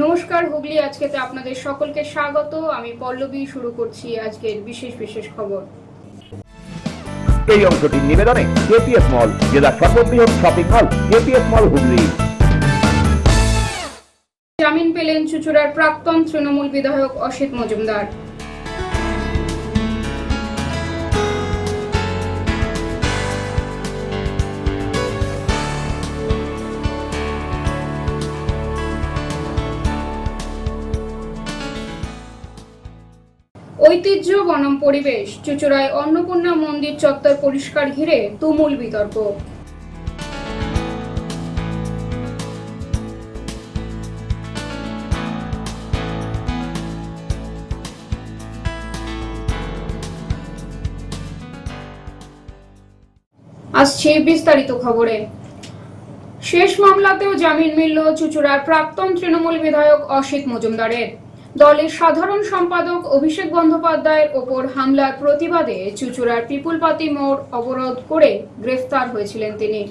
নমস্কার হুগলি আজকেতে আপনাদের সকলকে স্বাগত। আমি পল্লবী শুরু করছি আজকের বিশেষ খবর। এই অংশটির নিবেদনে কেপিএস মল, জেলার সর্ববৃহৎ শপিং মল কেপিএস মল হুগলি। জামিন পেলেন চুঁচুড়ার প্রাক্তন তৃণমূল বিধায়ক অসিত মজুমদার। ঐতিহ্য বনাম পরিবেশ, চুঁচুড়ায় অন্নপূর্ণা মন্দির চত্বর পরিষ্কার ঘিরে তুমুল বিতর্ক। আসছে বিস্তারিত খবরে। শেষ মামলাতেও জামিন মিলল চুঁচুড়ার প্রাক্তন তৃণমূল বিধায়ক অসিত মজুমদারের। দলের সাধারণ সম্পাদক অভিষেক বন্দ্যোপাধ্যায়ের ওপর হামলার প্রতিবাদে চুঁচুড়ার পিপুলপাতি মোড় অবরোধ করে গ্রেফতার হয়েছিলেন তিনি।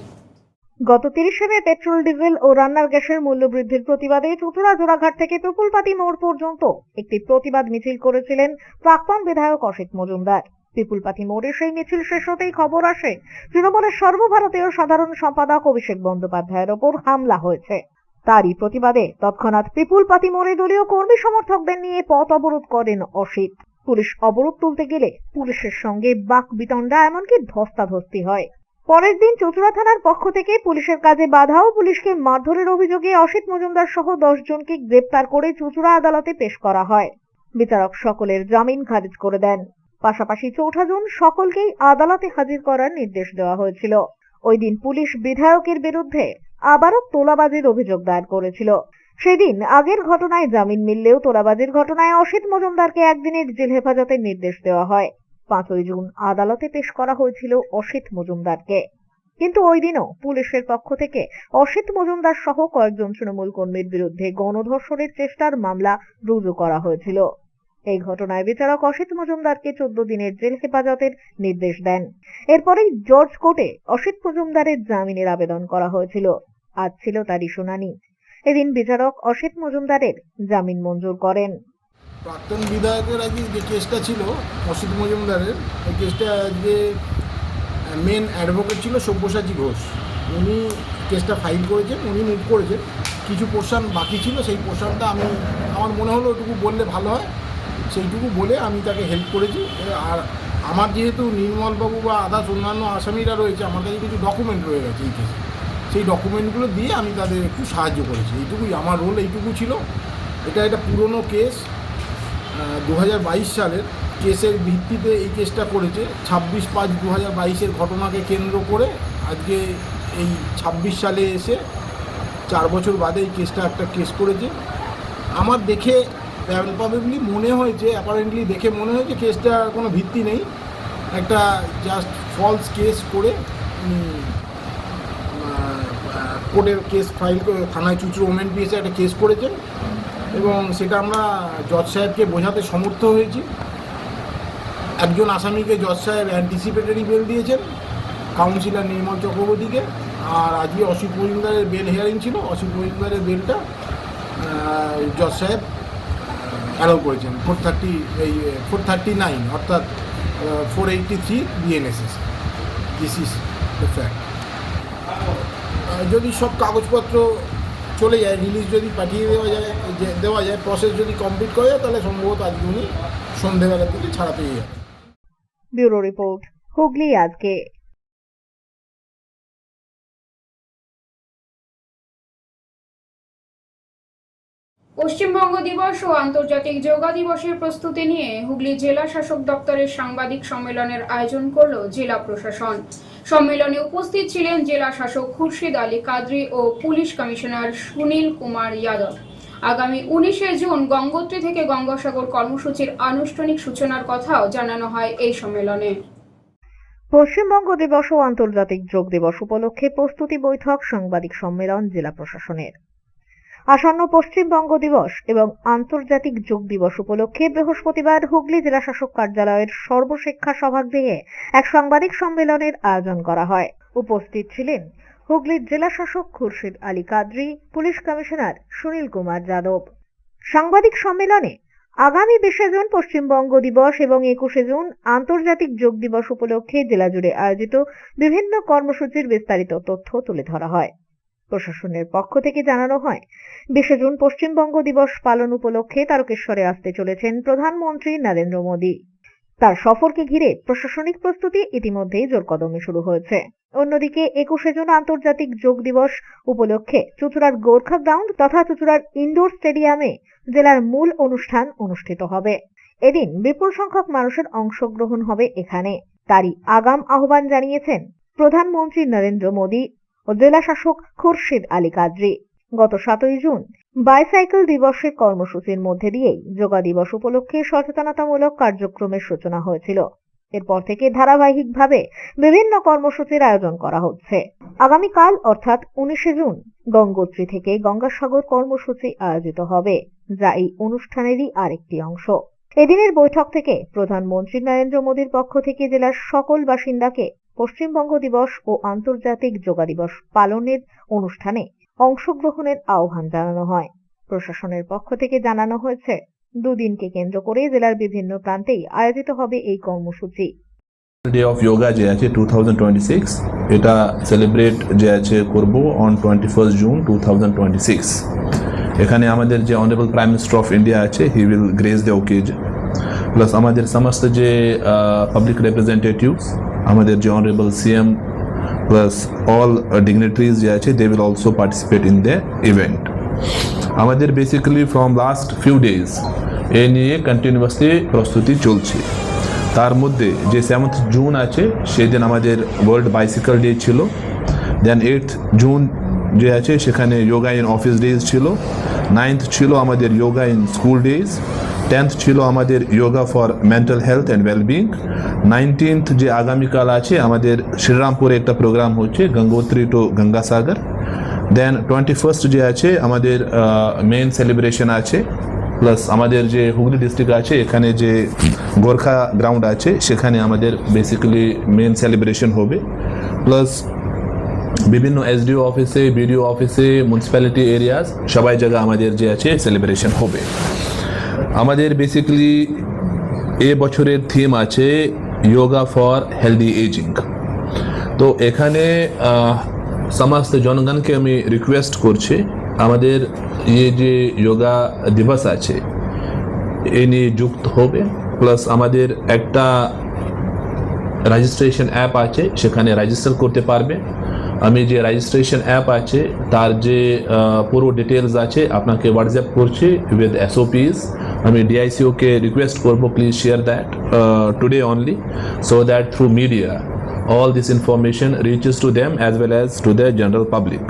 গত 30 মে পেট্রোল, ডিজেল ও রান্নার গ্যাসের মূল্য বৃদ্ধির প্রতিবাদে চুঁচুড়া জোড়াঘাট থেকে পিপুলপাতি মোড় পর্যন্ত একটি প্রতিবাদ মিছিল করেছিলেন প্রাক্তন বিধায়ক অসিত মজুমদার। পিপুলপাতি মোড়ে সেই মিছিল শেষ হতেই খবর আসে তৃণমূলের সর্বভারতীয় সাধারণ সম্পাদক অভিষেক বন্দ্যোপাধ্যায়ের ওপর হামলা হয়েছে। তারই প্রতিবাদে তৎক্ষণাৎ পিপুলপাতি মোড়ে দলীয় কর্মী সমর্থকদের নিয়ে পথ অবরোধ করেন অসিত। পুলিশ অবরোধ তুলতে গেলে পুলিশের সঙ্গে বাকবিতণ্ডা, এমনকি ধস্তাধস্তি হয়। পরের দিন চুঁচুড়া থানার পক্ষ থেকে পুলিশের কাজে বাধা ও পুলিশকে মারধরের অভিযোগে অসিত মজুমদার সহ 10 জনকে গ্রেপ্তার করে চুঁচুড়া আদালতে পেশ করা হয়। বিচারক সকলের জামিন খারিজ করে দেন। পাশাপাশি 4 জুন সকলকেই আদালতে হাজির করার নির্দেশ দেওয়া হয়েছিল। ওই দিন পুলিশ বিধায়কের বিরুদ্ধে আবারও তোলাবাজির অভিযোগ দায়ের করেছিল। সেদিন আগের ঘটনায় জামিন মিললেও তোলাবাজির ঘটনায় অসিত মজুমদারকে একদিনের জেল হেফাজতের নির্দেশ দেওয়া হয়। 5 জুন আদালতে পেশ করা হয়েছিল অসিত মজুমদারকে। কিন্তু ওই দিনও পুলিশের পক্ষ থেকে অসিত মজুমদার সহ কয়েকজন তৃণমূল কর্মীর বিরুদ্ধে গণধর্ষণের চেষ্টার মামলা রুজু করা হয়েছিল। এই ঘটনায় বিচারক অসিত মজুমদারকে 14 দিনের জেল হেফাজতের নির্দেশ দেন। এরপরেই জর্জ কোর্টে অসিত মজুমদারের জামিনের আবেদন করা হয়েছিল। আজ ছিল তারই শুনানি। এদিন বিচারক অসিত মজুমদারের জামিন মঞ্জুর করেন। প্রাক্তন বিধায়কের আগে যে কেসটা ছিল অসিত মজুমদারের, ওই কেসটা যে মেন অ্যাডভোকেট ছিল সব্যসাচী ঘোষ, উনি কেসটা ফাইল করেছেন, উনি মুভ করেছেন। কিছু পোর্শন বাকি ছিল, সেই পোর্শনটা আমার মনে হলো ওটুকু বললে ভালো হয়, সেইটুকু বলে আমি তাকে হেল্প করেছি। আর আমার যেহেতু নির্মলবাবু বা আদার্স অন্যান্য আসামিরা রয়েছে, আমার কাছে কিছু ডকুমেন্ট রয়ে গেছে এই কেসে, সেই ডকুমেন্টগুলো দিয়ে আমি তাদের একটু সাহায্য করেছি। এইটুকুই আমার রোল, এইটুকু ছিল। এটা একটা পুরনো কেস, 2022 সালের কেসের ভিত্তিতে এই কেসটা করেছে। 26/5/2022 ঘটনাকে কেন্দ্র করে আজকে এই 26 সালে এসে 4 বছর বাদে এই কেসটা একটা কেস করেছে। আমার দেখে প্রবাবলি মনে হয়েছে, অ্যাপারেন্টলি দেখে মনে হয়েছে কেসটা কোনো ভিত্তি নেই, একটা জাস্ট ফলস কেস করে কোর্টের কেস ফাইল করে থানায় চুঁচুড়া ওমেন পিএসে একটা কেস করেছেন এবং সেটা আমরা জজ সাহেবকে বোঝাতে সমর্থ হয়েছি। একজন আসামিকে জজ সাহেব অ্যান্টিসিপেটরি বেল দিয়েছেন, কাউন্সিলর নির্মল চক্রবর্তীকে। আর আজকে অসিত মজুমদারের বেল হিয়ারিং ছিল, অসিত মজুমদারের বেলটা জজ সাহেব অ্যালাউ করেছেন 439 অর্থাৎ 483 BNSS. This is the fact. যদি সব কাগজপত্র চলে যায়, রিলিজ যদি পাঠিয়ে দেওয়া যায়, প্রসেস যদি কমপ্লিট করা যায়, তাহলে সম্ভবত আজকে উনি সন্ধ্যেবেলার দিকে ছাড়া পেয়ে যাবেন। ব্যুরো রিপোর্ট, হুগলি আজকে। পশ্চিমবঙ্গ দিবস ও আন্তর্জাতিক যোগা দিবসের প্রস্তুতি নিয়ে হুগলি জেলা শাসক দপ্তরের সাংবাদিক সম্মেলনের আয়োজন করল জেলা প্রশাসন। সম্মেলনে উপস্থিত ছিলেন জেলা শাসক খুরশিদ আলী কাদরি ও পুলিশ কমিশনার সুনীল কুমার যাদব। আগামী 19 জুন গঙ্গোত্রী থেকে গঙ্গাসাগর কর্মসূচির আনুষ্ঠানিক সূচনার কথাও জানানো হয় এই সম্মেলনে। পশ্চিমবঙ্গ দিবস ও আন্তর্জাতিক যোগ দিবস উপলক্ষে প্রস্তুতি বৈঠক, সাংবাদিক সম্মেলন জেলা প্রশাসনের। আসন্ন পশ্চিমবঙ্গ দিবস এবং আন্তর্জাতিক যোগ দিবস উপলক্ষে বৃহস্পতিবার হুগলি জেলা শাসক কার্যালয়ের সর্বশিক্ষা সভাগৃহে এক সাংবাদিক সম্মেলনের আয়োজন করা হয়। উপস্থিত ছিলেন হুগলির জেলা শাসক খুরশিদ আলী কাদরি, পুলিশ কমিশনার সুনীল কুমার যাদব। সাংবাদিক সম্মেলনে আগামী 20 জুন পশ্চিমবঙ্গ দিবস এবং 21 জুন আন্তর্জাতিক যোগ দিবস উপলক্ষে জেলা জুড়ে আয়োজিত বিভিন্ন কর্মসূচির বিস্তারিত তথ্য তুলে ধরা হয়। প্রশাসনের পক্ষ থেকে জানানো হয়, 20 জুন পশ্চিমবঙ্গ দিবস পালন উপলক্ষে তারকেশ্বরে আসতে চলেছেন প্রধানমন্ত্রী নরেন্দ্র মোদী। তার সফরকে ঘিরে প্রশাসনিক প্রস্তুতি ইতিমধ্যেই জোরকদমে শুরু হয়েছে। অন্যদিকে 21 জুন আন্তর্জাতিক যোগ দিবস উপলক্ষে চুঁচুড়ার গোর্খা গ্রাউন্ড তথা চুঁচুড়ার ইনডোর স্টেডিয়ামে জেলার মূল অনুষ্ঠান অনুষ্ঠিত হবে। এদিন বিপুল সংখ্যক মানুষের অংশগ্রহণ হবে এখানে। তারই আগাম আহ্বান জানিয়েছেন প্রধানমন্ত্রী নরেন্দ্র মোদী ও জেলা শাসক খুরশিদ আলী কাদরি। গত 7 জুন বাইসাইকেল দিবসের কর্মসূচির মধ্যে দিয়েই যোগা দিবস উপলক্ষে সচেতনতামূলক কার্যক্রমের সূচনা হয়েছিল। এরপর থেকে ধারাবাহিকভাবে বিভিন্ন কর্মসূচির আয়োজন করা হচ্ছে। আগামীকাল অর্থাৎ 19 জুন গঙ্গোত্রী থেকে গঙ্গাসাগর কর্মসূচি আয়োজিত হবে, যা এই অনুষ্ঠানেরই আরেকটি অংশ। এদিনের বৈঠক থেকে প্রধানমন্ত্রী নরেন্দ্র মোদীর পক্ষ থেকে জেলার সকল বাসিন্দাকে পশ্চিমবঙ্গ দিবস ও আন্তর্জাতিক যোগা দিবস পালনের অনুষ্ঠানে অংশগ্রহণের আহ্বান জানানো হয়। প্রশাসনের পক্ষ থেকে জানানো হয়েছে, দুদিনকে কেন্দ্র করে জেলার বিভিন্ন প্রান্তেই আয়োজিত হবে এই কর্মসূচি। ডে অফ যোগা যে আছে 2026 এটা সেলিব্রেট যে আছে করব অন 21 জুন 2026। এখানে আমাদের যে honourable prime minister of India আছে, he will grace the occasion, plus আমাদের সমস্ত যে পাবলিক রিপ্রেজেন্টেটিভস, আমাদের যে honourable CM plus all dignitaries যে আছে, they will also participate in the event. আমাদের basically from last few days এ নিয়ে কন্টিনিউয়াসলি প্রস্তুতি চলছে। তার মধ্যে যে 7 জুন আছে সেদিন আমাদের ওয়ার্ল্ড বাইসাইকেল ডে ছিল। দেন 8 জুন যে আছে সেখানে যোগা ইন অফিস ডেজ ছিল। 9th ছিল আমাদের yoga in school days. 10th ছিল আমাদের yoga for mental health and wellbeing. 19th যে আগামীকাল আছে আমাদের শ্রীরামপুরে একটা প্রোগ্রাম হচ্ছে গঙ্গোত্রী টু গঙ্গাসাগর। দেন 21st যে আছে আমাদের মেন সেলিব্রেশন আছে, প্লাস আমাদের যে হুগলি ডিস্ট্রিক্ট আছে এখানে যে গোর্খা গ্রাউন্ড আছে সেখানে আমাদের বেসিক্যালি মেন সেলিব্রেশন হবে। প্লাস বিভিন্ন এসডিও অফিসে, বিডিও অফিসে, মিউনিসিপ্যালিটি এরিয়াস সবাই জায়গা আমাদের যে আছে সেলিব্রেশন হবে। আমাদের বেসিক্যালি এ বছরের থিম আছে যোগা ফর হেলদি এজিং। তো এখানে সমস্ত জনগণকে আমি রিকোয়েস্ট করছি, আমাদের এই যে যোগা দিবস আছে এ নিয়ে যুক্ত হবে। প্লাস আমাদের একটা রেজিস্ট্রেশন অ্যাপ আছে, সেখানে রেজিস্টার করতে পারবে। আমি যে রেজিস্ট্রেশন অ্যাপ আছে তার যে পুরো ডিটেলস আছে আপনাকে হোয়াটসঅ্যাপ করছি উইথ SOPs। আমি DICOকে রিকোয়েস্ট করব, please share that today only, so that through media all this information reaches to them as well as to the general public.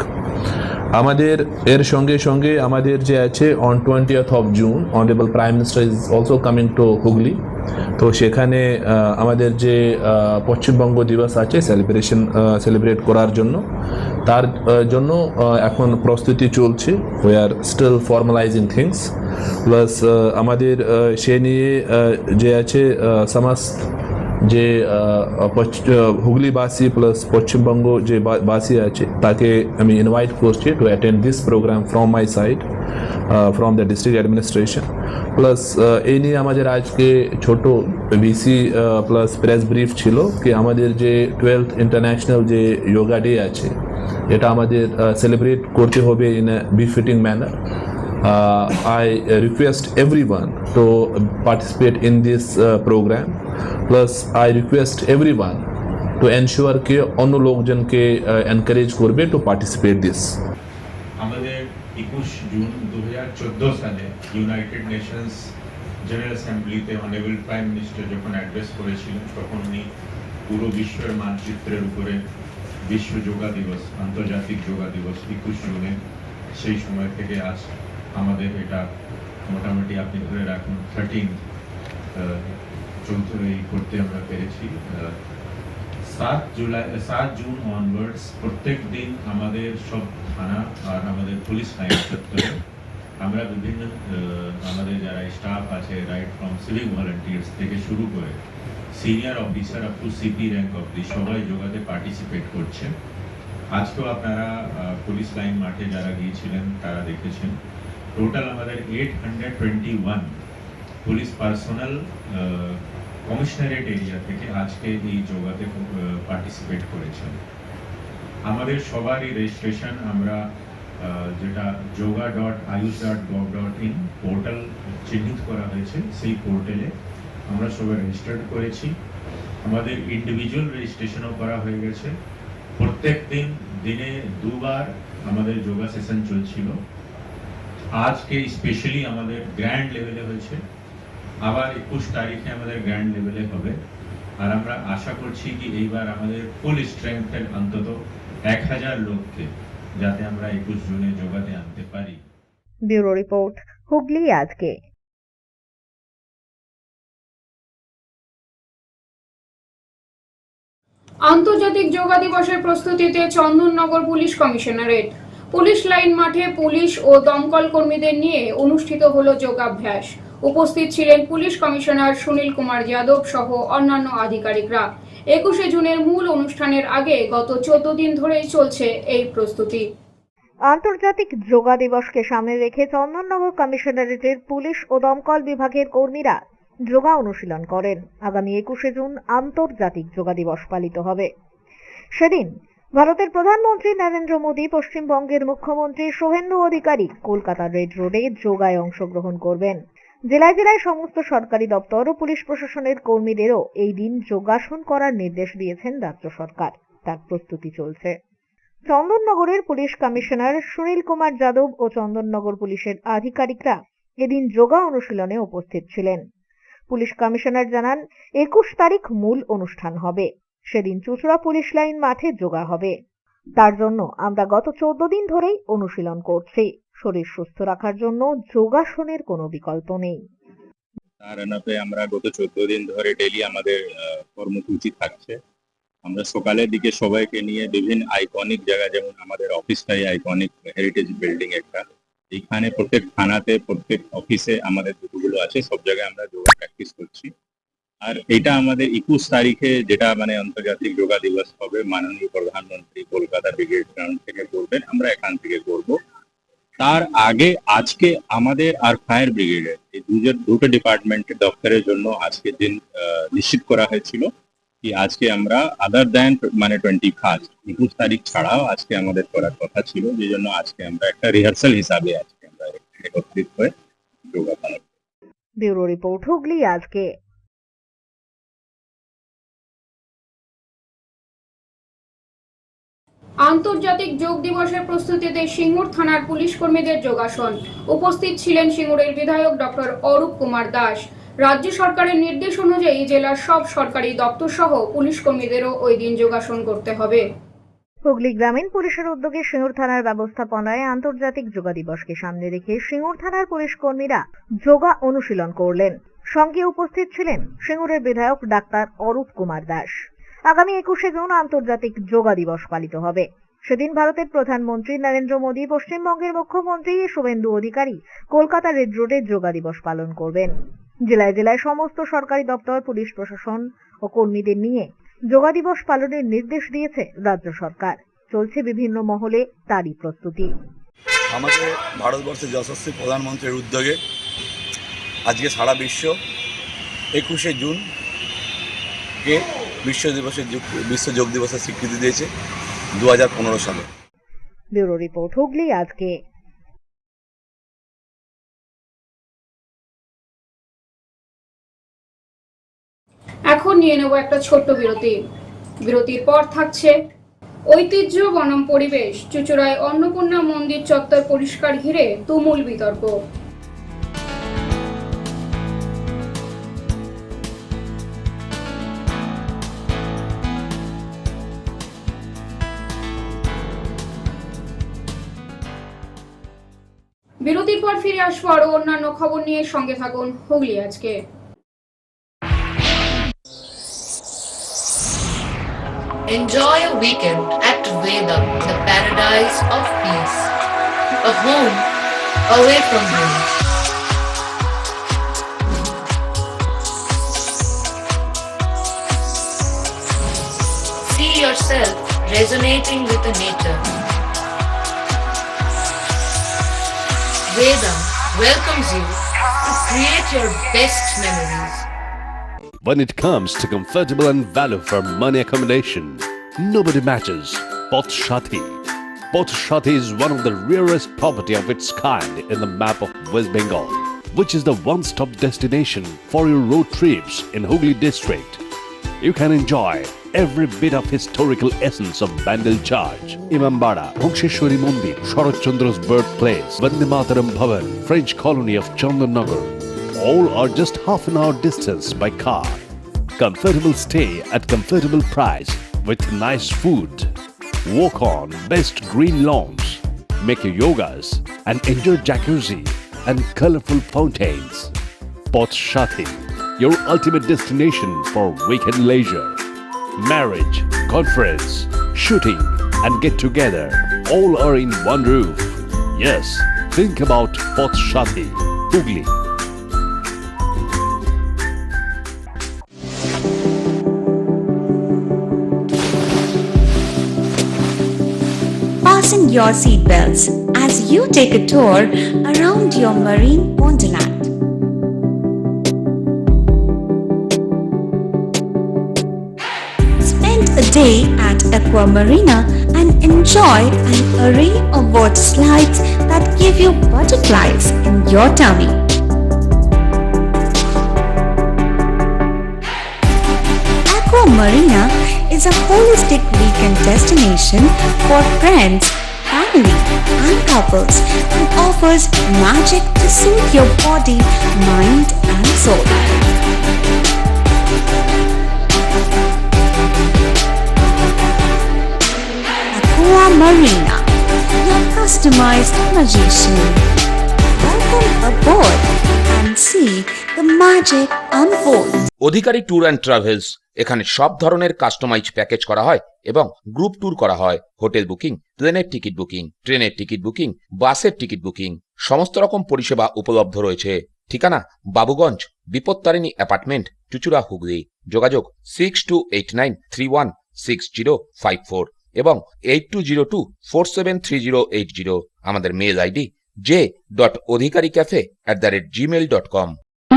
আমাদের এর সঙ্গে সঙ্গে আমাদের যে আছে on 20th of June honourable prime minister is also coming to Hooghly. তো সেখানে আমাদের যে পশ্চিমবঙ্গ দিবস আছে সেলিব্রেট করার জন্য, তার জন্য এখন প্রস্তুতি চলছে। We are still formalising things. Plus আমাদের সে নিয়ে যে আছে সমস্ত যে হুগলিবাসী প্লাস পশ্চিমবঙ্গ যে বাসী আছে তাকে আমি ইনভাইট করছি to attend this programme from my side, from the district administration. Plus এই নিয়ে আমাদের আজকে ছোট ভিসি প্লাস প্রেস ব্রিফ ছিল কি আমাদের যে 12th ইন্টারন্যাশনাল যে যোগা ডে আছে এটা আমাদের সেলিব্রেট করতে হবে in a befitting manner. I request everyone to participate in this program. Plus I request everyone to ensure कि अन्य लोग जन के encourage করবে to participate this. আমাদের 21 জুন 2014 সালে ইউনাইটেড নেশনস জেনারেল অ্যাসেম্বলিতে অনারেবল প্রাইম মিনিস্টার যখন অ্যাড্রেস করেছিলেন তখন উনি পুরো বিশ্বের মানচিত্রের উপরে বিশ্ব যোগা দিবস, আন্তর্জাতিক যোগা দিবস 21 জুনে, সেই সময় থেকে আজ আমাদের এটা মোটামুটি আপনি ধরে রাখুন 13 চৌধুরী করতে আমরা পেরেছি। 7 জুন অনওয়ার্ডস প্রত্যেক দিন আমাদের সব থানা আর আমাদের পুলিশ লাইন চত্বরে আমরা বিভিন্ন আমাদের যারা স্টাফ আছে, রাইট ফ্রম সিভিক ভলেন্টিয়ার্স থেকে শুরু করে senior officer up to CP rank অবধি সবাই যোগাতে পার্টিসিপেট করছেন। আজকেও আপনারা পুলিশ লাইন মাঠে যারা গিয়েছিলেন তারা দেখেছেন টোটাল আমাদের 821 পুলিশ পার্সোনাল কমিশনারেট এরিয়া থেকে আজকে এই যোগাতে পার্টিসিপেট করেছেন। আমাদের সবারই রেজিস্ট্রেশন আমরা যেটা yoga.ayush.gov.in পোর্টাল চিহ্নিত করা হয়েছে, সেই পোর্টালে আমরা সবাই রেজিস্টার্ড করেছি। আমাদের ইন্ডিভিজুয়াল রেজিস্ট্রেশনও করা হয়ে গেছে। প্রত্যেক দিনে দুবার আমাদের যোগা সেশন চলছিল। আজকে স্পেশালি আমাদের গ্র্যান্ড লেভেলে হয়েছে, আবার 21 তারিখে আমাদের গ্র্যান্ড লেভেলে হবে। আর আমরা আশা করছি কি এইবার আমাদের ফুল স্ট্রেংথের অন্তত 1000 লোককে যাতে আমরা 21 জুনে যোগাতে আনতে পারি। ব্যুরো রিপোর্ট, হুগলি আজকে। আন্তর্জাতিক যোগা দিবসের প্রস্তুতিতে Chandannagar police commissionerate. Police line মাঠে পুলিশ ও দমকল কর্মীদের নিয়ে অনুষ্ঠিত হলো যোগাভ্যাস। উপস্থিত ছিলেন পুলিশ কমিশনার সুনীল কুমার যাদব সহ অন্যান্য আধিকারিকরা। 21শে জুনের মূল অনুষ্ঠানের আগে গত 14 দিন ধরেই চলছে এই প্রস্তুতি। আন্তর্জাতিক যোগা দিবসকে সামনে রেখে চন্দননগর কমিশনারেটের পুলিশ ও দমকল বিভাগের কর্মীরা যোগা অনুশীলন করেন। আগামী 21শে জুন আন্তর্জাতিক যোগা দিবস পালিত হবে। সেদিন ভারতের প্রধানমন্ত্রী নরেন্দ্র মোদী, পশ্চিমবঙ্গের মুখ্যমন্ত্রী শুভেন্দু অধিকারী কলকাতার রেড রোডে যোগায় অংশগ্রহণ করবেন। জেলায় জেলায় সমস্ত সরকারি দপ্তর ও পুলিশ প্রশাসনের কর্মীদেরও এই দিন যোগাসন করার নির্দেশ দিয়েছেন রাজ্য সরকার। তার প্রস্তুতি চলছে। চন্দননগরের পুলিশ কমিশনার সুনীল কুমার যাদব ও চন্দননগর পুলিশের আধিকারিকরা এদিন যোগা অনুশীলনে উপস্থিত ছিলেন। পুলিশ কমিশনার জানান, 21 তারিখ মূল অনুষ্ঠান হবে। সেদিন চুঁচুড়া পুলিশ লাইন মাঠে যোগা হবে। তার জন্য আমরা গত 14 দিন ধরেই অনুশীলন করছি। শরীর সুস্থ রাখার জন্য যোগাসনের কোনো বিকল্প নেই। তার আনাপে আমরা গত 14 দিন ধরে ডেইলি আমাদের কর্মসূচি থাকছে। আমরা সকালের দিকে সবাইকে নিয়ে বিভিন্ন আইকনিক জায়গা, যেমন আমাদের অফিসটাই আইকনিক হেরিটেজ বিল্ডিং একটা, এইখানে প্রত্যেক থানাতে প্রত্যেক অফিসে আমাদের যেগুলো আছে সব জায়গায় আমরা যোগা প্র্যাকটিস করছি। আর এটা আমাদের 21 তারিখে যেটা মানে আন্তর্জাতিক যোগা দিবস হবে, মাননীয় প্রধানমন্ত্রী কলকাতা ব্রিগেড গ্রাউন্ড থেকে করবেন, আমরা এখান থেকে করব। তার আগে আজকে আমাদের আর ফায়ার ব্রিগেডের এই দুটো ডিপার্টমেন্টের দপ্তরের জন্য আজকে দিন নিশ্চিত করা হয়েছিল কি আজকে আমরা আদার দেন মানে 21 তারিখ ছাড়াও আজকে আমাদের করার কথা ছিল, যে জন্য আজকে আমরা একটা রিহার্সাল হিসাবে আজকে আমরা একত্রিত হয়ে যোগা পালন। ব্যুরো রিপোর্ট, হুগলি আজকে। আন্তর্জাতিক যোগ দিবসের প্রস্তুতিতে সিঙ্গুর থানার পুলিশ কর্মীদের যোগাসন। উপস্থিত ছিলেন সিঙ্গুরের বিধায়ক ডক্টর অরূপ কুমার দাস। রাজ্য সরকারের নির্দেশ অনুযায়ী জেলার সব সরকারি দপ্তর সহ পুলিশ কর্মীদেরও ওই দিন যোগাসন করতে হবে। হুগলি গ্রামীণ পুলিশের উদ্যোগে সিঙ্গুর থানার ব্যবস্থাপনায় আন্তর্জাতিক যোগা দিবসকে সামনে রেখে সিঙ্গুর থানার পুলিশ কর্মীরা যোগা অনুশীলন করলেন। সঙ্গে উপস্থিত ছিলেন সিঙ্গুরের বিধায়ক ডাক্তার অরূপ কুমার দাস। আগামী 21শে জুন আন্তর্জাতিক যোগা দিবস পালিত হবে। সেদিন ভারতের প্রধানমন্ত্রী নরেন্দ্র মোদী, পশ্চিমবঙ্গের মুখ্যমন্ত্রী শুভেন্দু অধিকারী কলকাতা রেড রোডে যোগা দিবস পালন করবেন। জেলায় জেলায় সমস্ত সরকারি দপ্তর, পুলিশ প্রশাসন ও কর্মীদের নিয়ে যোগা দিবস পালনের নির্দেশ দিয়েছে রাজ্য সরকার। চলছে বিভিন্ন মহলে তারই প্রস্তুতি। আমাদের ভারতবর্ষের যশস্বী প্রধানমন্ত্রীর উদ্যোগে আজকে সারা বিশ্ব 21শে জুনকে বিশ্ব যোগ দিবসের স্বীকৃতি দিয়েছে 2015 সালে। ব্যুরো রিপোর্ট, হুগলি আজকে। এখন নিয়ে নেব একটা ছোট্ট বিরতি। বিরতির পর থাকছে ঐতিহ্য বনাম পরিবেশ, চুঁচুড়ায় অন্নপূর্ণা মন্দির চত্বর পরিষ্কার ঘিরে তুমুল বিতর্ক। বিরতির পর ফিরে আসবো আরো অন্যান্য খবর নিয়ে। সঙ্গে থাকুন হুগলি আজকে। Enjoy a weekend at Vedam, the paradise of peace. A home away from home. See yourself resonating with the nature. Vedam welcomes you to create your best memories. When it comes to comfortable and value for money accommodation, nobody matches Poth Shati. Poth Shati is one of the rarest property of its kind in the map of West Bengal, which is the one-stop destination for your road trips in Hooghly district. You can enjoy every bit of historical essence of Bandel Church, Imambara, Bhongsheshwari Mandir, Sharat Chandra's birthplace, Vande Mataram Bhavan, French colony of Chandannagar. All are just half an hour distance by car. Comfortable stay at comfortable price with nice food. Walk on best green lawns, make your yogas and enjoy jacuzzi and colorful fountains. Poth Shati, your ultimate destination for weekend leisure. Marriage, conference, shooting and get together all are in one roof. Yes, think about Poth Shati, Hooghly. Fasten your seatbelts as you take a tour around your marine wonderland. Spend a day at Aqua Marina and enjoy an array of water slides that give you butterflies in your tummy. Aqua Marina is a holistic weekend destination for friends, family, and couples and offers magic to soothe your body, mind, and soul. Aqua Marina, your customized magician. Welcome aboard and see the magic unfold. Adhikari tour and travels, এখানে সব ধরনের customise package করা হয় এবং group tour করা হয়। Hotel booking, প্লেনের ticket booking, ট্রেনের টিকিট বুকিং, বাসের টিকিট বুকিং, সমস্ত রকম পরিষেবা উপলব্ধ রয়েছে। ঠিকানা বাবুগঞ্জ, বিপত্তারিণী অ্যাপার্টমেন্ট, চুচুড়া, হুগলি। যোগাযোগ 6289316054 এবং 8202473080। আমাদের মেল আইডি j.odhikaricafe@gmail.com।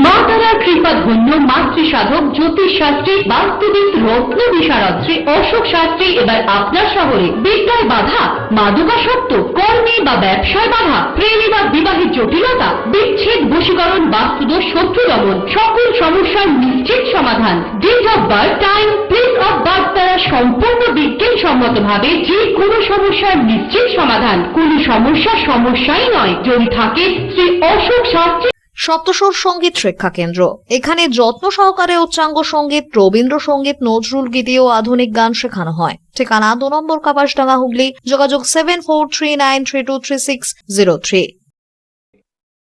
মা তারার কৃপা ধন্য মাতৃ সাধক জ্যোতিষ শাস্ত্রী বাস্তুবিদ রত্ন বিশারদ্রী অশোক শাস্ত্রী এবার আপনার শহরে। বিদ্যায় বাধা, মাদকাসক্ত, কর্মে বা ব্যবসায় বাধা, প্রেমে বা বিবাহের জটিলতা, বিচ্ছেদ, বশীকরণ, বাস্তুদোষ, শত্রু দমন, সকল সমস্যার নিশ্চিত সমাধান। Date of birth, time, place of birth দ্বারা সম্পূর্ণ বিজ্ঞানসম্মত ভাবে যে কোনো সমস্যার নিশ্চিত সমাধান। কোনো সমস্যাই নয় যদি থাকে শ্রী অশোক শাস্ত্রী। সপ্তস্বর সঙ্গীত শিক্ষা কেন্দ্র। এখানে যত্ন সহকারে উচ্চাঙ্গ সঙ্গীত, রবীন্দ্রসঙ্গীত, নজরুল গীতি ও আধুনিক গান শেখানো হয়। ঠিকানা 2 নম্বর কাপাসডাঙ্গা, হুগলি। যোগাযোগ 7439323603।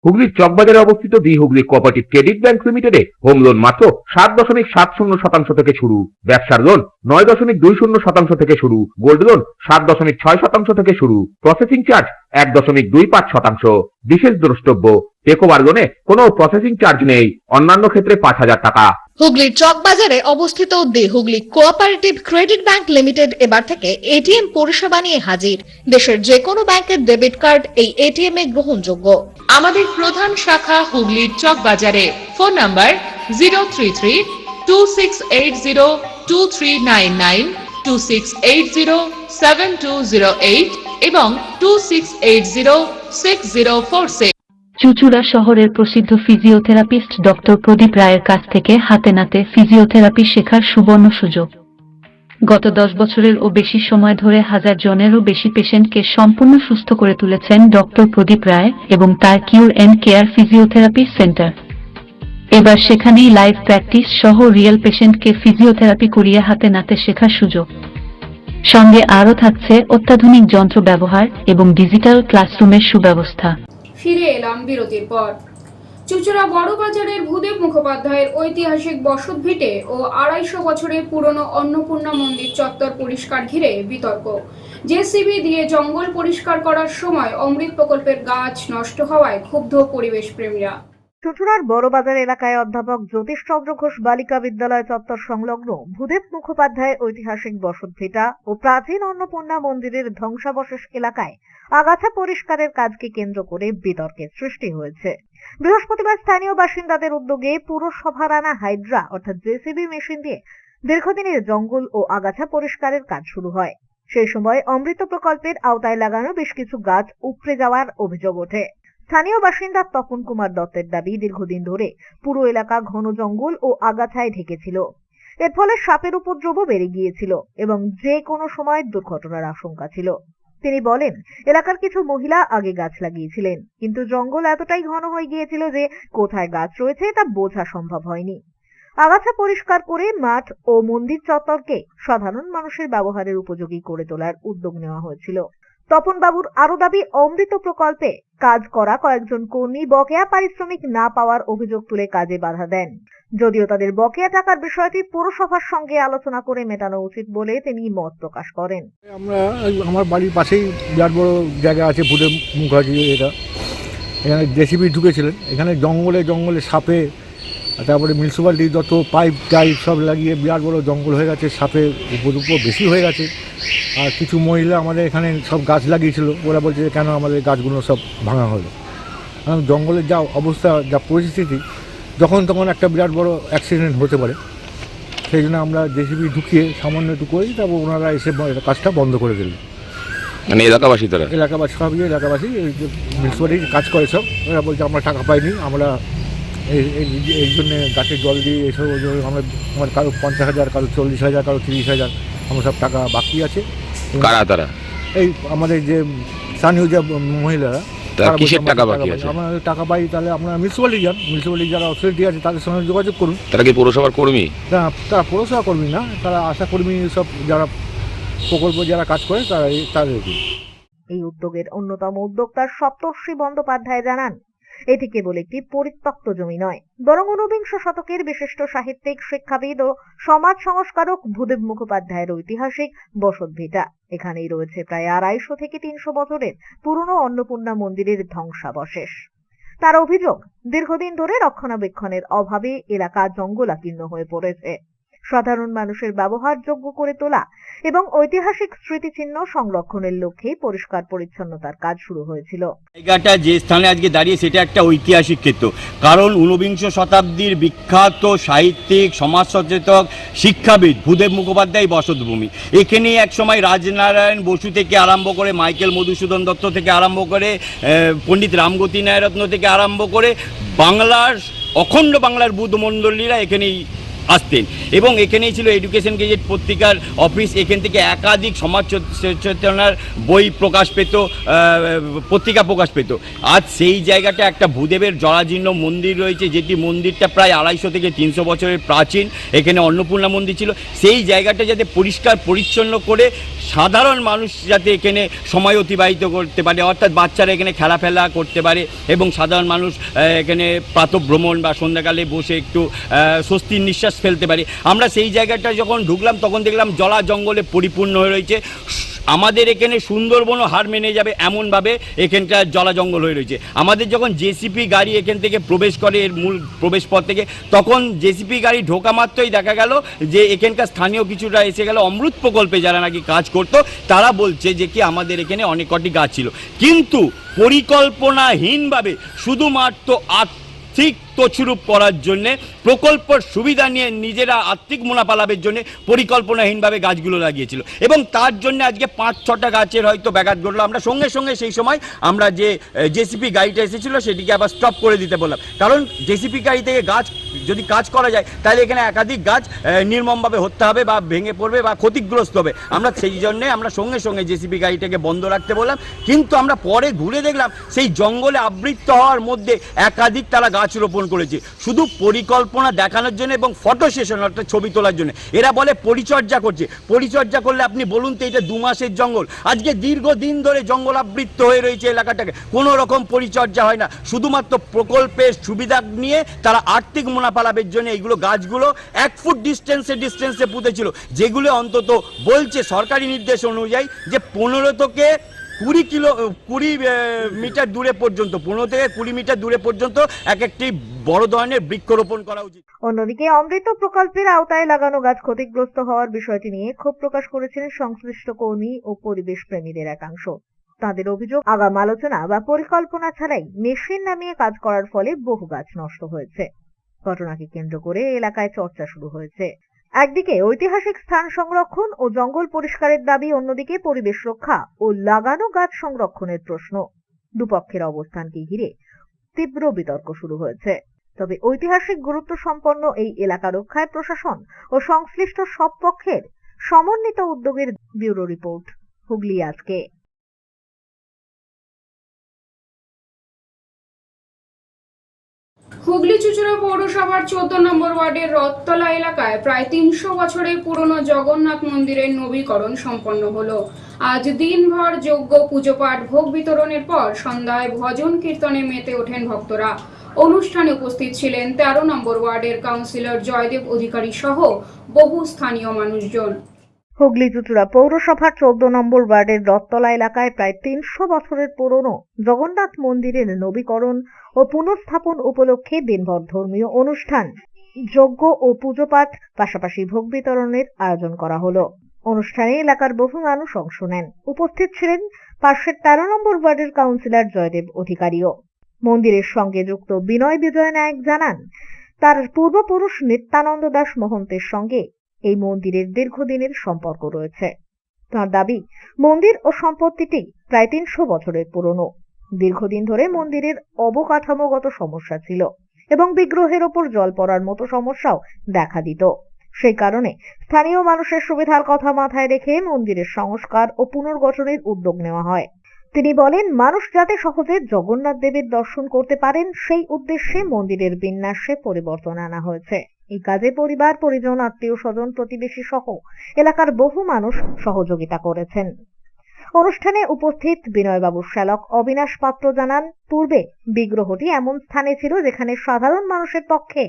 হুগলির চকবাজারে অবস্থিত the Hooghly cooperative credit bank লিমিটেডে হোম লোন মাত্র 7.70% থেকে শুরু। ব্যবসার লোন 9.20% থেকে শুরু। গোল্ড লোন 7.6% থেকে শুরু। Processing charge 1.25%। বিশেষ দ্রষ্টব্য, টেকওভার লোনে কোনো প্রসেসিং চার্জ নেই। অন্যান্য ক্ষেত্রে 5,000 টাকা। হুগলির চকবাজারে অবস্থিত the Hooghly cooperative credit bank limited এবার থেকে এটিএম পরিষেবা নিয়ে হাজির। দেশের যে কোনো ব্যাংকের ডেবিট কার্ড এই এটিএম এ গ্রহণযোগ্য। আমাদের প্রধান শাখা হুগলির চকবাজারে। ফোন নাম্বার 033-2680-2399, 2680-7208 এবং 2680-6046। চুচুড়া শহরের প্রসিদ্ধ ফিজিওথেরাপিস্ট ডক্টর প্রদীপ রায়ের কাছ থেকে হাতে নাতে ফিজিওথেরাপি শেখার সুবর্ণ সুযোগ। গত 10 বছরের ও বেশি সময় ধরে 1000 জনেরও বেশি পেশেন্টকে সম্পূর্ণ সুস্থ করে তুলেছেন ডক্টর প্রদীপ রায় এবং তার কিউর এন্ড কেয়ার ফিজিওথেরাপি সেন্টার। এবার সেখানেই লাইভ প্র্যাকটিস সহ রিয়েল পেশেন্টকে ফিজিওথেরাপি করিয়ে হাতে নাতে শেখার সুযোগ। সঙ্গে আরও থাকছে অত্যাধুনিক যন্ত্র ব্যবহার এবং ডিজিটাল ক্লাসরুমের সুব্যবস্থা। ফিরে এলাম বিরতির পর। চুচুড়া বড় বাজারের ভূদেব মুখোপাধ্যায়ের ঐতিহাসিক বসত ভিটে ও 250 বছরের পুরনো অন্নপূর্ণা মন্দির চত্বর পরিষ্কার ঘিরে বিতর্ক। জেসিবি দিয়ে জঙ্গল পরিষ্কার করার সময় অমৃত প্রকল্পের গাছ নষ্ট হওয়ায় ক্ষুব্ধ পরিবেশ প্রেমীরা। চুঁচুড়ার বড়বাজার এলাকায় অধ্যাপক জ্যোতিষচন্দ্র ঘোষ বালিকা বিদ্যালয় চত্বর সংলগ্ন ভূদেব মুখোপাধ্যায় ঐতিহাসিক বসতভিটা ও প্রাচীন অন্নপূর্ণা মন্দিরের ধ্বংসাবশেষ এলাকায় আগাছা পরিষ্কারের কাজকে কেন্দ্র করে বিতর্কের সৃষ্টি হয়েছে। বৃহস্পতিবার স্থানীয় বাসিন্দাদের উদ্যোগে পুরসভার আনা হাইড্রা অর্থাৎ জেসিবি মেশিন দিয়ে দীর্ঘদিনের জঙ্গল ও আগাছা পরিষ্কারের কাজ শুরু হয়। সেই সময় অমৃত প্রকল্পের আওতায় লাগানো বেশ কিছু গাছ উপড়ে যাওয়ার অভিযোগ ওঠে। স্থানীয় বাসিন্দা তপন কুমার দত্তের দাবি, দীর্ঘদিন ধরে পুরো এলাকা ঘন জঙ্গল ও আগাছায় ঢেকেছিল। এর ফলে সাপের উপদ্রবও বেড়ে গিয়েছিল এবং যে কোনো সময় দুর্ঘটনার আশঙ্কা ছিল। তিনি বলেন, এলাকার কিছু মহিলা আগে গাছ লাগিয়েছিলেন, কিন্তু জঙ্গল এতটাই ঘন হয়ে গিয়েছিল যে কোথায় গাছ রয়েছে তা বোঝা সম্ভব হয়নি। আগাছা পরিষ্কার করে মাঠ ও মন্দির চত্বরকে সাধারণ মানুষের ব্যবহারের উপযোগী করে তোলার উদ্যোগ নেওয়া হয়েছিল। তপন বাবুর আরো দাবি, অমৃত প্রকল্পে কাজ করা কয়েকজন কর্মী বকেয়া পারিশ্রমিক না পাওয়ার অভিযোগ তুলে কাজে বাধা দেন। যদিও তাদের বকেয়া টাকার বিষয়টি পুরসভার সঙ্গে আলোচনা করে মেটানো উচিত বলে তিনি মত প্রকাশ করেন। আমার বাড়ির পাশেই বিরাট বড় জায়গা আছে ভূদেব মুখার্জি, এটা এখানে জেসিবি ঢুকেছিলেন। এখানে জঙ্গলে জঙ্গলে সাপে, তারপরে মিউনিসিপ্যালিটি যত পাইপ টাইপ সব লাগিয়ে বিরাট বড় জঙ্গল হয়ে গেছে, সাপের উপদ্রব বেশি হয়ে গেছে। আর কিছু মহিলা আমাদের এখানে সব গাছ লাগিয়েছিল, ওরা বলছে যে কেন আমাদের গাছগুলো সব ভাঙা হলো। কারণ জঙ্গলের যা অবস্থা, যা পরিস্থিতি, যখন তখন একটা বিরাট বড় অ্যাক্সিডেন্ট হতে পারে। সেই জন্য আমরা জেসিবি ঢুকিয়ে সামান্য একটু করি, তারপর ওনারা এসে কাজটা বন্ধ করে দিলেন। মানে এলাকাবাসী এলাকাবাসী মিউনিসিপ্যালিটি কাজ করে সব, ওরা বলছে আমরা টাকা পাইনি, আমরা এই জন্যে গাছের জল দিয়ে এসব আমার কারো 50,000, কারো 40,000, কারো 30,000, আমার সব টাকা বাকি আছে। কারা তারা? এই আমাদের যে স্থানীয় যে মহিলারা, কিসের টাকা বাকি আছে? আমরা টাকা পাই, তাহলে আপনারা মিউনিসিপ্যালিটি যান, মিউনিসিপ্যালিটি যারা অথরিটি আছে তাদের সঙ্গে যোগাযোগ করুন। তারা কি পৌরসভার কর্মী? না, তারা পৌরসভা কর্মী না, তারা আশা কর্মী, সব যারা প্রকল্প যারা কাজ করে তাদের। এই উদ্যোগের অন্যতম উদ্যোক্তা সপ্তর্ষি বন্দ্যোপাধ্যায় জানান, এটি কেবল একটি পরিত্যক্ত জমি নয়, বরং ঊনবিংশ শতকের বিশিষ্ট সাহিত্যিক, শিক্ষাবিদ ও সমাজ সংস্কারক ভূদেব মুখোপাধ্যায়ের ঐতিহাসিক বসতভিটা। এখানেই রয়েছে প্রায় 250 থেকে 300 বছরের পুরনো অন্নপূর্ণা মন্দিরের ধ্বংসাবশেষ। তার অভিযোগ, দীর্ঘদিন ধরে রক্ষণাবেক্ষণের অভাবে এলাকা জঙ্গলাকীর্ণ হয়ে পড়েছে। সাধারণ মানুষের ব্যবহারযোগ্য করে তোলা এবং ঐতিহাসিক স্মৃতিচিহ্ন সংরক্ষণের লক্ষ্যে পরিষ্কার পরিচ্ছন্নতার কাজ শুরু হয়েছিল। জায়গাটা যে স্থানে আজকে দাঁড়িয়ে, সেটা একটা ঐতিহাসিক ক্ষেত্র। কারণ ঊনবিংশ শতাব্দীর বিখ্যাত সাহিত্যিক, সমাজ সচেতক, শিক্ষাবিদ ভূদেব মুখোপাধ্যায় বসতভূমি। এখানে একসময় রাজনারায়ণ বসু থেকে আরম্ভ করে, মাইকেল মধুসূদন দত্ত থেকে আরম্ভ করে, পণ্ডিত রামগতি নায়রত্ন থেকে আরম্ভ করে বাংলার অখণ্ড বাংলার বুদ্ধমণ্ডলীরা এখানেই আসতেন এবং এখানেই ছিল এডুকেশন গেজেট পত্রিকার অফিস। এখান থেকে একাধিক সমাজ সচেতনার বই প্রকাশ পেত, পত্রিকা প্রকাশ পেত। আজ সেই জায়গাটা একটা ভূদেবের জরাজীর্ণ মন্দির রয়েছে, যেটি মন্দিরটা প্রায় 250 থেকে 300 বছরের প্রাচীন। এখানে অন্নপূর্ণা মন্দির ছিল। সেই জায়গাটা যাতে পরিষ্কার পরিচ্ছন্ন করে সাধারণ মানুষ যাতে এখানে সময় অতিবাহিত করতে পারে, অর্থাৎ বাচ্চারা এখানে খেলাফেলা করতে পারে এবং সাধারণ মানুষ এখানে প্রাতঃভ্রমণ বা সন্ধ্যাকালে বসে একটু স্বস্তির নিঃশ্বাস ফেলতে পারে। আমরা সেই জায়গাটা যখন ঢুকলাম তখন দেখলাম জলা জঙ্গলে পরিপূর্ণ হয়ে রয়েছে। আমাদের এখানে সুন্দরবনও হার মেনে যাবে এমনভাবে এখানকার জলা জঙ্গল হয়ে রয়েছে। আমাদের যখন জেসিপি গাড়ি এখান থেকে প্রবেশ করে, এর মূল প্রবেশ পথ থেকে, তখন জেসিপি গাড়ি ঢোকা মাত্রই দেখা গেল যে এখানকার স্থানীয় কিছুটা এসে গেল অমৃত প্রকল্পে যারা নাকি কাজ করতো, তারা বলছে যে কি আমাদের এখানে অনেক কটি গাছ ছিল, কিন্তু পরিকল্পনাহীনভাবে শুধুমাত্র আর্থিক তছরূপ করার জন্যে, প্রকল্পের সুবিধা নিয়ে নিজেরা আর্থিক মুনাফা লাভের জন্য পরিকল্পনাহীনভাবে গাছগুলো লাগিয়েছিল এবং তার জন্য আজকে 5-6টা গাছের হয়তো ব্যাঘাত ঘটলো। আমরা সঙ্গে সঙ্গে সেই সময় আমরা যে জেসিপি গাড়িটা এসেছিল সেটিকে আবার স্টপ করে দিতে বললাম, কারণ জেসিপি গাড়ি থেকে গাছ যদি কাজ করা যায় তাহলে এখানে একাধিক গাছ নির্মমভাবে হত্যা হবে বা ভেঙে পড়বে বা ক্ষতিগ্রস্ত হবে। আমরা সেই জন্যে আমরা সঙ্গে সঙ্গে জেসিপি গাড়িটাকে বন্ধ রাখতে বললাম, কিন্তু আমরা পরে ঘুরে দেখলাম সেই জঙ্গলে আবৃত হওয়ার মধ্যে একাধিক তারা গাছ রোপণ করেছে শুধু পরিকল্পনা দেখানোর জন্য এবং ফটো সেশন অর্থাৎ ছবি তোলার জন্য। এরা বলে পরিচর্যা করছে। পরিচর্যা করলে আপনি বলুন তো, এটা 2 মাসের জঙ্গল, আজকে দীর্ঘদিন ধরে জঙ্গল আবৃত হয়ে রয়েছে এলাকাটাকে, কোনো রকম পরিচর্যা হয় না, শুধুমাত্র প্রকল্পের সুবিধা নিয়ে তারা আর্থিক মুনাফা লাভের জন্য এইগুলো গাছগুলো 1 ফুট ডিস্টেন্সে পুঁতেছিল, যেগুলো অন্তত বলছে সরকারি নির্দেশ অনুযায়ী যে 15 থেকে 20 মিটার দূরে পর্যন্ত, 15 থেকে 20 মিটার দূরে পর্যন্ত একটি বড় ধরনের বৃক্ষরোপণ করা উচিত। অন্যদিকে অমৃত প্রকল্পের আওতায় লাগানো গাছ ক্ষতিগ্রস্ত হওয়ার বিষয়টি নিয়ে ক্ষোভ প্রকাশ করেছিলেন সংশ্লিষ্ট কর্মী ও পরিবেশ প্রেমীদের একাংশ। তাদের অভিযোগ, আগাম আলোচনা বা পরিকল্পনা ছাড়াই মেশিন নামিয়ে কাজ করার ফলে বহু গাছ নষ্ট হয়েছে। ঘটনাকে কেন্দ্র করে এলাকায় চর্চা শুরু হয়েছে। একদিকে ঐতিহাসিক স্থান সংরক্ষণ ও জঙ্গল পরিষ্কারের দাবি, অন্যদিকে পরিবেশ রক্ষা ও লাগানো গাছ সংরক্ষণের প্রশ্ন। দুপক্ষের অবস্থানকে ঘিরে তীব্র বিতর্ক শুরু হয়েছে। তবে ঐতিহাসিক গুরুত্ব সম্পন্ন এই এলাকা রক্ষায় প্রশাসন ও সংশ্লিষ্ট সব পক্ষের সমন্বিত উদ্যোগের ব্যুরো রিপোর্ট, হুগলি আজকে। হুগলি চুঁচুড়া পৌরসভার 14 নম্বর ওয়ার্ডের রথতলা এলাকায় প্রায় 300 বছরের পুরনো জগন্নাথ মন্দিরের নবীকরণ সম্পন্ন হলো। আজ দিনভর যজ্ঞ, পুজো পাঠ, ভোগ বিতরণের পর সন্ধ্যায় ভজন কীর্তনে মেতে ওঠেন ভক্তরা। অনুষ্ঠানে উপস্থিত ছিলেন 13 নম্বর ওয়ার্ডের কাউন্সিলর জয়দেব অধিকারী সহ বহু স্থানীয় মানুষজন। হুগলি চুঁচুড়া পৌরসভার 14 নম্বর ওয়ার্ডের রথতলা এলাকায় প্রায় 300 বছরের পুরনো জগন্নাথ মন্দিরের নবীকরণ ও পুনঃস্থাপন উপলক্ষে দিনভর ধর্মীয় অনুষ্ঠান, যজ্ঞ ও পুজো পাঠ, পাশাপাশি ভোগ বিতরণের আয়োজন করা হলো। অনুষ্ঠানে এলাকার বহু মানুষ অংশ নেন। উপস্থিত ছিলেন পাশের 13 নম্বর ওয়ার্ডের কাউন্সিলর জয়দেব অধিকারীও। মন্দিরের সঙ্গে যুক্ত বিনয় বিজয় নায়ক জানান, তার পূর্বপুরুষ নিত্যানন্দ দাস মহন্তের সঙ্গে এই মন্দিরের দীর্ঘদিনের সম্পর্ক রয়েছে। তাঁর দাবি, মন্দির ও সম্পত্তিটি প্রায় 300 বছরের পুরনো। দীর্ঘদিন ধরে মন্দিরের অবকাঠামোগত সমস্যা ছিল এবং বিগ্রহের ওপর জল পড়ার মতো সমস্যাও দেখা দিত। সেই কারণে স্থানীয় মানুষের সুবিধার কথা মাথায় রেখে মন্দিরের সংস্কার ও পুনর্গঠনের উদ্যোগ নেওয়া হয়। তিনি বলেন, মানুষ যাতে সহজে জগন্নাথ দেবের দর্শন করতে পারেন সেই উদ্দেশ্যে মন্দিরের বিন্যাসে পরিবর্তন আনা হয়েছে। এই কাজে পরিবার, পরিজন, আত্মীয় স্বজন, প্রতিবেশী সহ এলাকার বহু মানুষ সহযোগিতা করেছেন। অনুষ্ঠানে উপস্থিত বিনয়বাবুর শ্যালক অবিনাশ পাত্র জানান, পূর্বে বিগ্রহটি এমন স্থানে ছিল যেখানে সাধারণ মানুষের পক্ষে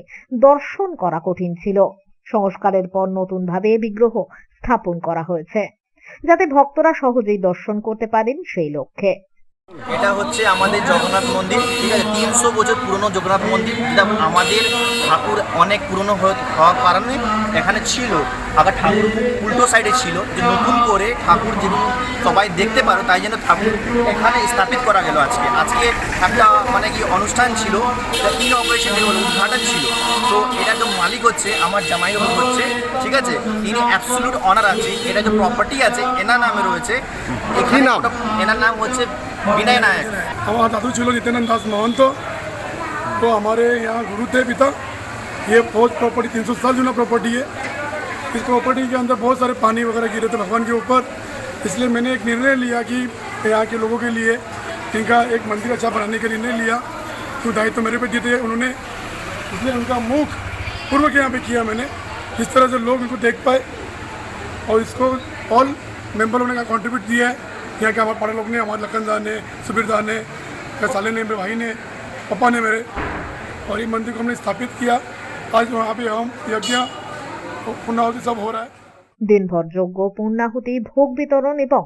দর্শন করা কঠিন ছিল। সংস্কারের পর নতুনভাবে বিগ্রহ স্থাপন করা হয়েছে যাতে ভক্তরা সহজেই দর্শন করতে পারেন সেই লক্ষ্যে। এটা হচ্ছে আমাদের জগন্নাথ মন্দির, ঠিক আছে, 300 বছর পুরনো জগন্নাথ মন্দির, যেটা আমাদের ঠাকুর অনেক পুরনো হওয়ার কারণে এখানে ছিল। আগে ঠাকুর উল্টো সাইডে ছিল, যে নতুন করে ঠাকুর যেগুলো সবাই দেখতে পারো তাই জন্য ঠাকুর এখানে স্থাপিত করা গেল। আজকে একটা মানে কি অনুষ্ঠান ছিল, ইনঅপারেশন উদ্ঘাটন ছিল। তো এটা যে মালিক হচ্ছে আমার জামাইবাবু হচ্ছে, ঠিক আছে, তিনি অ্যাবসলিউট অনার আছে। এটা যে প্রপার্টি আছে এনার নামে রয়েছে। এখানে এনার নাম হচ্ছে विनय नायक। हमारा दादू छिलो नित्यानंद दास महंत, तो हमारे यहाँ गुरु थे पिता। ये बहुत प्रॉपर्टी 300 साल जुना प्रॉपर्टी है। इस प्रॉपर्टी के अंदर बहुत सारे पानी वगैरह गिरे थे भगवान के ऊपर, इसलिए मैंने एक निर्णय लिया कि यहाँ के लोगों के लिए इनका एक मंदिर अच्छा बनाने का निर्णय लिया। तो दायित्व तो मेरे पे दिए थे उन्होंने, इसलिए उनका मुख पूर्वक यहाँ पे किया मैंने, जिस तरह से लोग इनको देख पाए। और इसको ऑल मेंबरों ने कॉन्ट्रीब्यूट दिया है। यहाँ के हमारे बड़े लोग ने, हमारे लखनदा ने, सुबीरदार ने, साले ने, मेरे भाई ने, पापा ने मेरे, और ये मंदिर को हमने स्थापित किया। आज वहाँ पे हम यज्ञ पूर्णाहुति सब हो रहा है। দিনভর যজ্ঞ, পূর্ণাহুতি, ভোগ বিতরণ এবং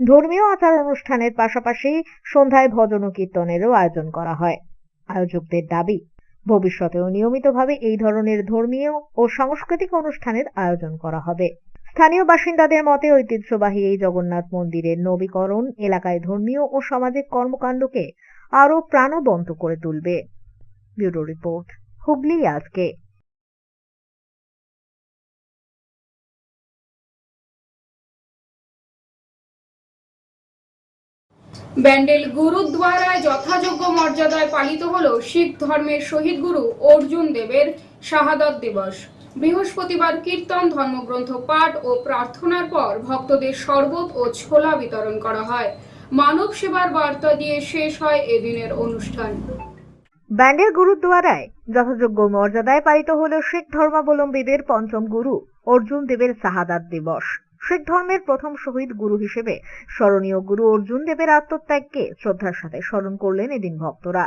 ধর্মীয় আচার অনুষ্ঠানের পাশাপাশি সন্ধ্যায় ভজন ও কীর্তনেরও আয়োজন করা হয়। আয়োজকদের দাবি, ভবিষ্যতেও নিয়মিতভাবে এই ধরনের ধর্মীয় ও সাংস্কৃতিক অনুষ্ঠানের আয়োজন করা হবে। স্থানীয় বাসিন্দাদের মতে, ঐতিহ্যবাহী এই জগন্নাথ মন্দিরের নবীকরণ এলাকায় ধর্মীয় ও সামাজিক কর্মকাণ্ডকে আরো প্রাণবন্ত করে তুলবে। ব্যুরো রিপোর্ট, হুগলি আজকে। ব্যান্ডেল গুরুদ্বারায় যথাযোগ্য মর্যাদায় পালিত হলো শিখ ধর্মের শহীদ গুরু অর্জুন দেবের শাহাদাত দিবস। বৃহস্পতিবার কীর্তন, ধর্মগ্রন্থ পাঠ ও প্রার্থনার পর ভক্তদের শরবত ও ছোলা বিতরণ করা হয়। মানব সেবার বার্তা দিয়ে শেষ হয় এদিনের অনুষ্ঠান। ব্যান্ডেল গুরুদ্বারায় যথাযোগ্য মর্যাদায় পালিত হল শিখ ধর্মাবলম্বীদের পঞ্চম গুরু অর্জুন দেবের শাহাদাত দিবস। শিখ ধর্মের প্রথম শহীদ গুরু হিসেবে স্মরণীয় গুরু অর্জুন দেবের আত্মত্যাগকে শ্রদ্ধার সাথে স্মরণ করলেন এদিন ভক্তরা।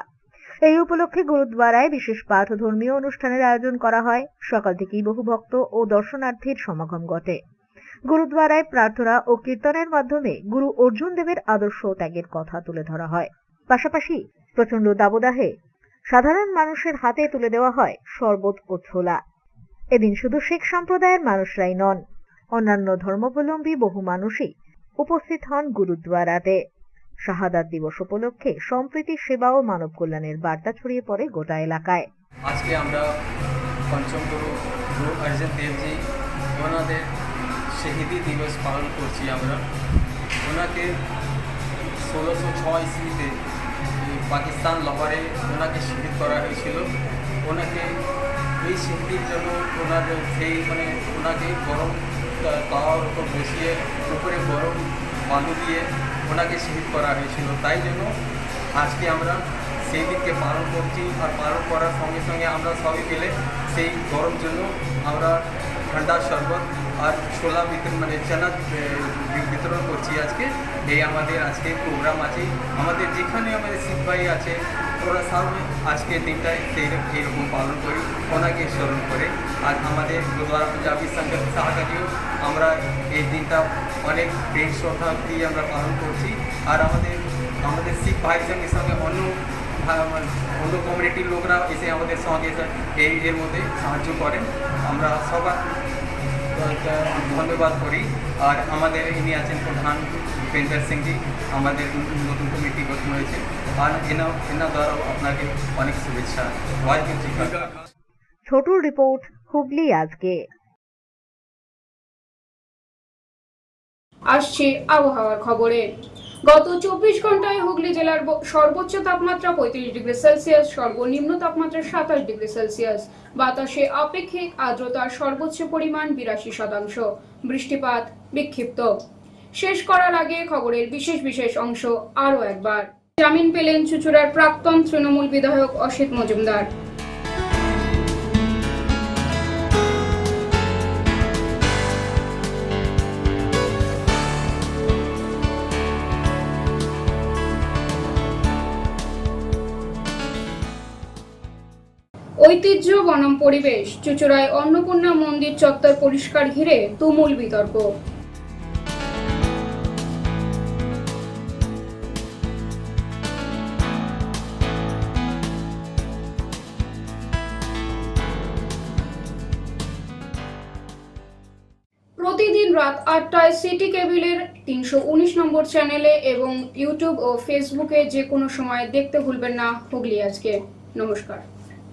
এই উপলক্ষে গুরুদ্বারায় বিশেষ পাঠ ও ধর্মীয় অনুষ্ঠানের আয়োজন করা হয়। সকাল থেকেই বহু ভক্ত ও দর্শনার্থীর সমাগম ঘটে। গুরুদ্বারায় প্রার্থনা ও কীর্তনের মাধ্যমে গুরু অর্জুন দেবের আদর্শ ত্যাগের কথা তুলে ধরা হয়। পাশাপাশি প্রচন্ড দাবদাহে সাধারণ মানুষের হাতে তুলে দেওয়া হয় শরবত ও ছোলা। এদিন শুধু শিখ সম্প্রদায়ের মানুষরাই নন, অন্যান্য ধর্মাবলম্বী বহু মানুষই উপস্থিত হন গুরুদ্বারাতে। শাহাদাত দিবস উপলক্ষে সম্প্রীতি সেবা ও মানব কল্যাণের বার্তা ছড়িয়ে পড়ে গোটা এলাকায়। আজকে আমরা পঞ্চম গুরু অর্জুন দেবজি ওনাদের শহীদি দিবস পালন করছি। আমরা ওনাকে 1606 ইসবিতে পাকিস্তান লাহোরে ওনাকে শহীদ করা হয়েছিল। ওনাকে এই শহীদির জন্য ওনাদের ওনাকে গরম তাওয়ার উপর বসিয়ে উপরে গরম বালু দিয়ে ওনাকে শহীদ করা হয়েছিল। তাই জন্য আজকে আমরা সেই দিনকে পালন করছি। আর পালন করার সঙ্গে সঙ্গে আমরা সবাই মিলে সেই গরম জন্য আমরা ঠান্ডা শরবত আর ছোলা চানা বিতরণ করছি। আজকে এই আমাদের আজকে প্রোগ্রাম আছে। আমাদের যেখানে আমাদের শিখ ভাই আছে ওরা সব আজকে দিনটায় এইরকম পালন করি ওনাকে স্মরণ করে। আর আমাদের গুরুদ্বারা পাঞ্জাবি সংঘের সহকারীও আমরা এই দিনটা অনেক প্রেম শ্রদ্ধা দিয়ে আমরা পালন করছি। আর আমাদের শিখ ভাইয়ের সঙ্গে অন্য কমিউনিটির লোকরা এসে আমাদের সঙ্গে এর মধ্যে সাহায্য করেন। আমরা সবার ধন্যবাদ করি। আর আমাদের ইনি আছেন প্রধান ভূপেন্দ্র সিংজি, আমাদের নতুন কমিটি গঠন হয়েছে। আর এনা দ্বারাও আপনাকে অনেক শুভেচ্ছা। ছোটুর রিপোর্ট, হুগলি আজকে। আসছে আবহাওয়ার খবরে। গত 24 ঘন্টায় হুগলি জেলার সর্বোচ্চ তাপমাত্রা 35 ডিগ্রি সেলসিয়াস, সর্বনিম্ন তাপমাত্রা 27 ডিগ্রি সেলসিয়াস। বাতাসে আপেক্ষিক আর্দ্রতার সর্বোচ্চ পরিমাণ 82%। বৃষ্টিপাত বিক্ষিপ্ত। শেষ করার আগে খবরের বিশেষ অংশ আরও একবার। জামিন পেলেন চুঁচুড়ার প্রাক্তন তৃণমূল বিধায়ক অসিত মজুমদার। ঐতিহ্য বনাম পরিবেশ, চুঁচুড়ায় অন্নপূর্ণা মন্দির চত্বর পরিষ্কার ঘিরে তুমুল বিতর্ক। প্রতিদিন রাত 8টায় সিটি কেবিলের 319 নম্বর চ্যানেলে এবং ইউটিউব ও ফেসবুকে যে কোনো সময় দেখতে ভুলবেন না হুগলি আজকে। নমস্কার।